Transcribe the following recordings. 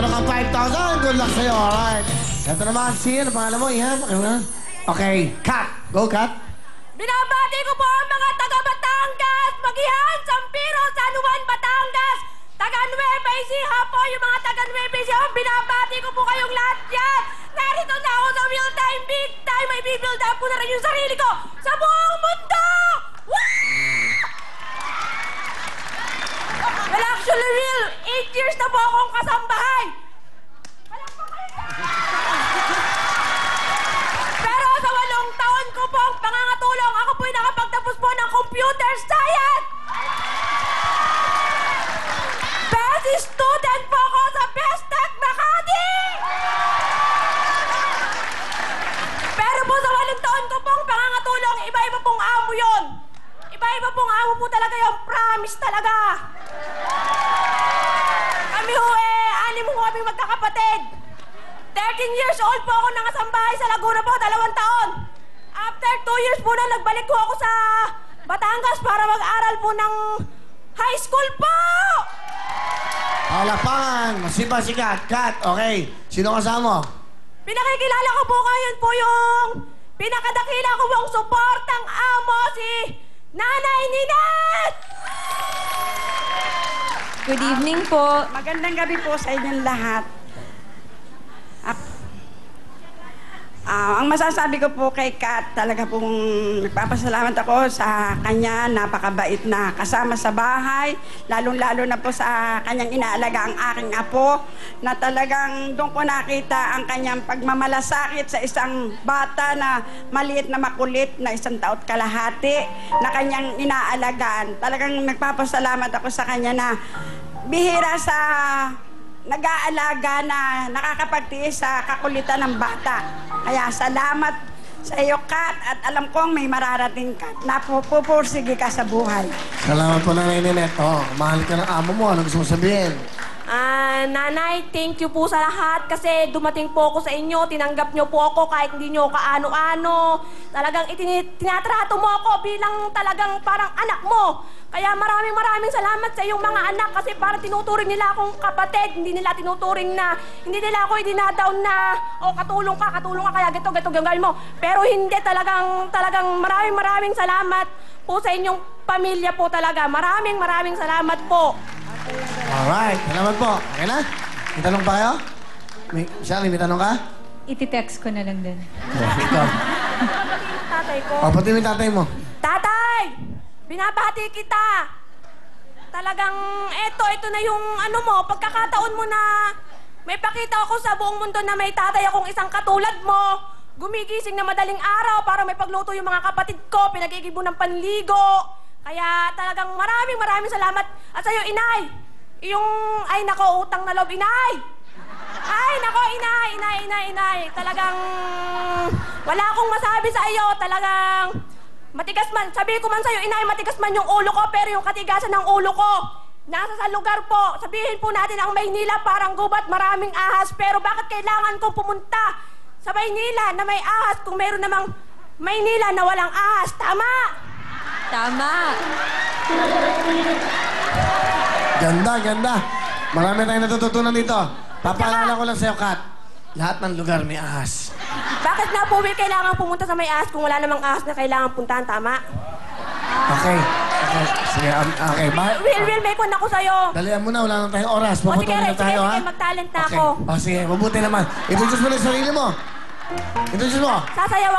Meron kang 5,000. Good luck sa'yo, alright. Ito naman, si ano pangalan mo? Iha, okay, Kat. Go, Kat. Binabati ko po ang mga taga-Batangas, Magihan, Sampiro, San Juan, Batangas, taga-Nueva Ecija po, yung mga taga-Nueva Ecija, binabati ko po kayong lahat yan. Narito na ako sa real time, big time, may build up ko na rin yung sarili ko sa buong mundo! Well, actually, real, 8 years na po akong kasambahay. Pero sa 8 taon ko pong pangangatulong, ako po'y nakapagtapos po ng computer science! Best student po ako sa Best Tech Makati! Pero po sa 8 taon ko pong pangangatulong, iba-iba pong amo yun. Iba-iba pong amo po talaga yung promise talaga. Kami ho anim ho kaming magkakapatid. 13 years old po ako nangasambahay sa Laguna po, 2 taon. After 2 years po na, nagbalik po ako sa Batangas para mag-aral po ng high school po! Palapangan, masipa si Kat. Kat, okay. Sino kasama mo? Pinakikilala ko po ngayon po yung pinakadakila ko pong suportang amo, si Nanay Ninette! Good evening po. Magandang gabi po sa inyong lahat. Ang masasabi ko po kay Kat, talaga pong nagpapasalamat ako sa kanya, napakabait na kasama sa bahay, lalong-lalo na po sa kanyang inaalaga ang aking apo, na talagang doon ko nakita ang kanyang pagmamalasakit sa isang bata na maliit na makulit na 1 taon kalahati na kanyang inaalagaan. Talagang nagpapasalamat ako sa kanya na bihira sa nag-aalaga na nakakapagtiis sa kakulitan ng bata. Kaya salamat sa iyo, Kat, at alam kong may mararating ka na pupursige ka sa buhay. Salamat po na Ninette. Oh, mahal ka ng amo mo. Ano gusto mo sabihin? Nanay, thank you po sa lahat kasi dumating po ako sa inyo, tinanggap nyo po ako kahit hindi nyo kaano-ano. Talagang tinatrato mo ako bilang talagang parang anak mo. Kaya maraming salamat sa iyong mga anak kasi parang tinuturing nila akong kapatid. Hindi nila tinuturing na, hindi nila ako idinadown na, katulong ka, kaya gito, gagawin mo. Pero hindi, talagang maraming salamat po sa inyong pamilya po talaga. Maraming salamat po. Alright, salamat po. Okay na? May tanong pa kayo? Shari, may tanong ka? Iti-text ko na lang din. Ikaw. Tatay ko. Pati mo yung tatay mo. Tatay! Binabati kita! Talagang ito na yung pagkakataon mo na may pakita ako sa buong mundo na may tatay akong isang katulad mo. Gumigising na madaling araw para may pagluto yung mga kapatid ko, pinag-iigibo ng panligo. Kaya talagang maraming salamat. At sa'yo, Inay, ay nako, utang na loob, Inay! Ay nako, Inay! Talagang wala akong masabi sa iyo. Talagang matigas man, sabi ko man sa'yo, Inay, matigas man yung ulo ko, pero yung katigasan ng ulo ko nasa sa lugar po. Sabihin po natin ang Maynila parang gubat, maraming ahas. Pero bakit kailangan kong pumunta sa Maynila na may ahas kung meron namang Maynila na walang ahas? Tama! Tama. Ganda. Marami tayong natututunan dito. Papaalala ko lang sa'yo, Kat. Lahat ng lugar may ahas. Bakit nga po, Will, kailangan pumunta sa may ahas kung wala namang ahas na kailangan puntahan? Tama? Okay. Sige, okay. Will, may kun ako sa'yo. Dalihan mo na, wala na tayong oras. Sige, Puputulin na tayo, ha? sige, mag-talent na Okay. ako. Sige, mabuti naman. Introduce mo na yung sarili mo. Introduce mo. Sasayaw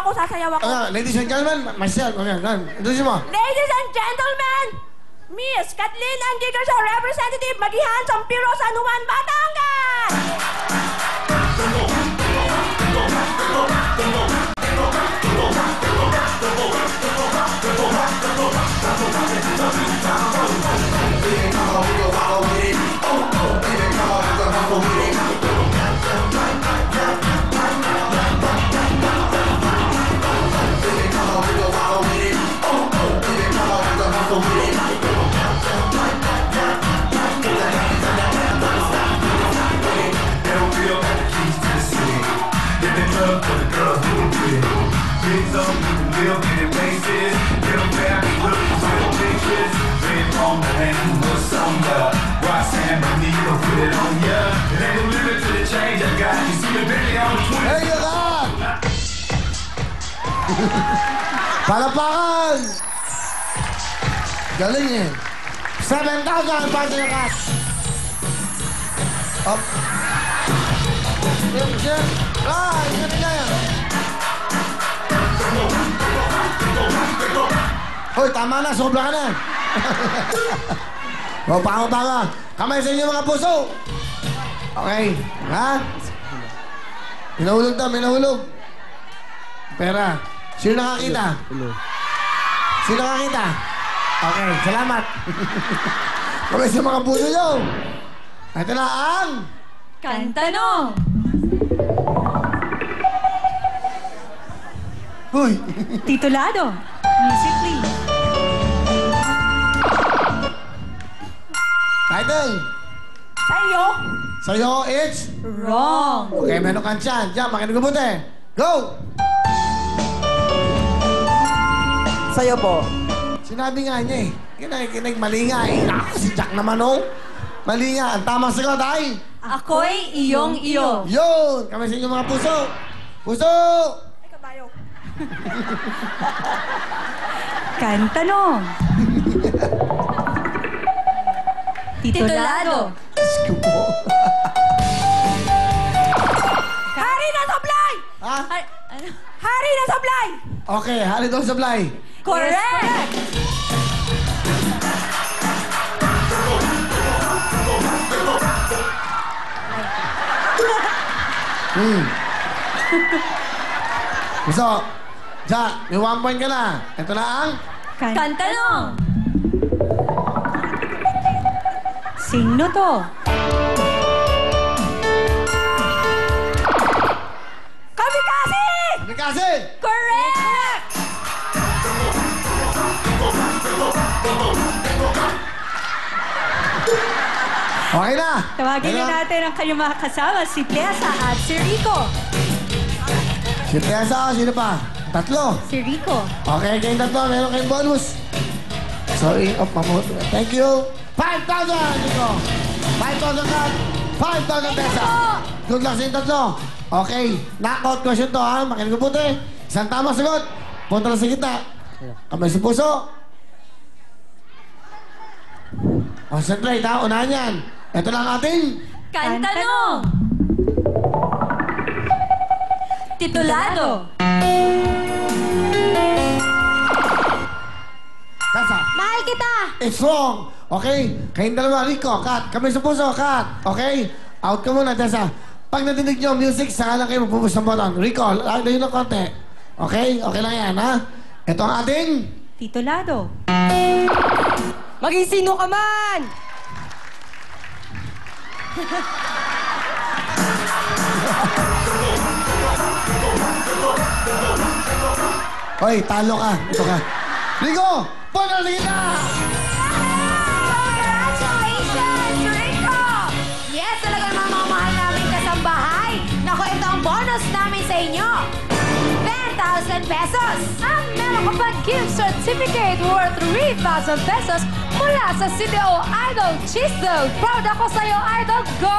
ako. Ladies and gentlemen, myself. Okay, introduce mo. Ladies and gentlemen, Miss Kathleen Angigaso, Representative Magihan, Sampiro, San Juan, Batangas! Hey, Kat! Palapakan! Galing eh. 7,000 para sa Kat. Up. Shit. Ganun na yan. Hoy, tama na. Sobra ka na. O, panga. Kamay sa inyo mga puso. Okay. Ha? Minahulog to, minahulog. Pera. Sino nakakita? Sino nakakita? Okay, salamat. Kamay sa mga puso nyo. Ito na ang... Kantanong! Uy! Titulado. Music please. Title! Sa'yo? Sa'yo, it's... Wrong. Okay, meron kang chance. Diyan, makinig ko buti. Go! Sa'yo po. Sinabi nga niya eh. Kinig, mali nga eh. Naku, si Jack naman oh. Mali nga. Ang tamang sagot ay... Ako'y iyong iyo. Yun! Kamay sa inyo mga puso. Puso! Ay, kabayo. Kantanong. Titulado. Diyos ko po. Hari na sablay! Ha? Ay, ano? Hari na sablay! Okay, hari doon supply. Correct! Gusto, Jack, may 1 point ka na. Ito na ang... Kantanong. Sino to? Kamikasi! Kasi! Correct! Okay na! Tawagin Ito na natin ang kanyang mga kasama, si Tessa at si Rico. Si Tessa, sino pa? Tatlo. Si Rico. Okay, kayong tatlo, meron kayong bonus. Sorry, mamut. Thank you. 5,000, Nico. 5,000 ka. 5,000 Tessa. Good luck sa inyong tatlo. Okay, knockout question to ha. Makinig ko puti. Isang tamang sagot. Punta lang sa kita. Kamay sa puso. Concentrate ha, unahan yan. Ito lang ating... Kantanong. Titulado. Tessa. Mahal kita! It's wrong. Okay? Kayong dalawa, Rico, Kat. Kami sa puso, Kat. Okay? Out ka muna, Tessa. Pag nadinig nyo ang music, saka lang kayo magpupush ng button. Rico, layo ng konti. Okay? Okay lang yan, ha? Ito ang ating... Titulado. Maging sino ka man! Hoy, talo ka. Ito ka. Rico! Panalig na! Congratulations, Rico! Yes, talaga naman mga mahal namin kasambahay. Naku, ito ang bonus namin sa inyo. 10,000 pesos! At meron ka pa gift certificate worth 3,000 pesos mula sa CDO Idol Chisel. Proud ako sa'yo, Idol. Go!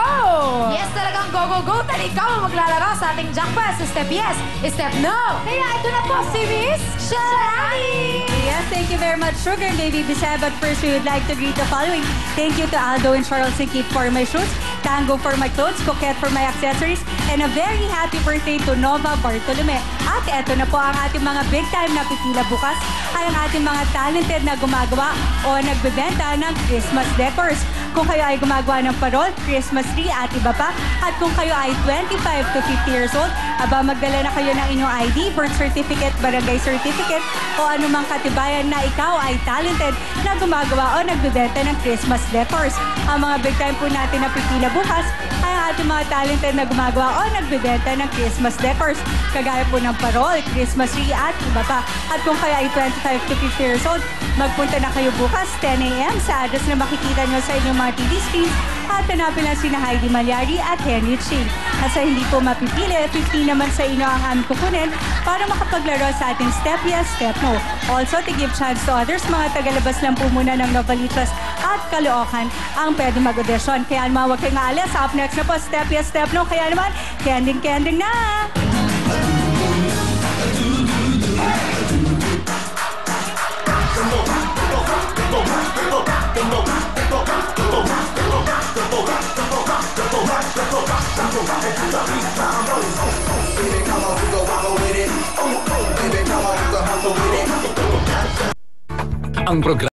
Yes, talagang go, go, go. Tal ikaw ang maglalaro sa ating jackpot. Step yes, step no. Kaya ito na po si Miss Sharani! Yes, thank you very much, Sugar Baby Bisaya. But first, we would like to greet the following. Thank you to Aldo and Charles and Keith for my shoes, Tango for my clothes, Coquette for my accessories, and a very happy birthday to Nova Bartolome. At eto na po ang ating mga big time na pipila bukas ay ang ating mga talented na gumagawa o nagbebenta ng Christmas decors. Kung kayo ay gumagawa ng parol, Christmas tree at iba pa, at kung kayo ay 25 to 50 years old, aba magdala na kayo ng inyong ID, birth certificate, barangay certificate, o anumang katibayan na ikaw ay talented na gumagawa o nagbebenta ng Christmas decors. Ang mga big time po natin na pipila bukas ay ang ating mga talented na gumagawa o nagbebenta ng Christmas decors. Kagaya po ng parol, Christmas tree at iba pa. At kung kayo ay 25 to 50 years old, magpunta na kayo bukas 10 a.m. sa address na makikita nyo sa inyong mga TV screens at hanapin lang sina Heidi Malyari at Henry Ching. At sa hindi po mapipili, 50 naman sa inyo ang aming kukunin para makapaglaro sa ating Step Yes, Step No. Also, to give chance to others, mga tagalabas lang po muna ng Novaliches at Caloocan ang pwede mag-audition. Kaya naman, huwag kayong aalis. Up next na po, Step Yes, Step No. Kaya naman, kending na! Ang programa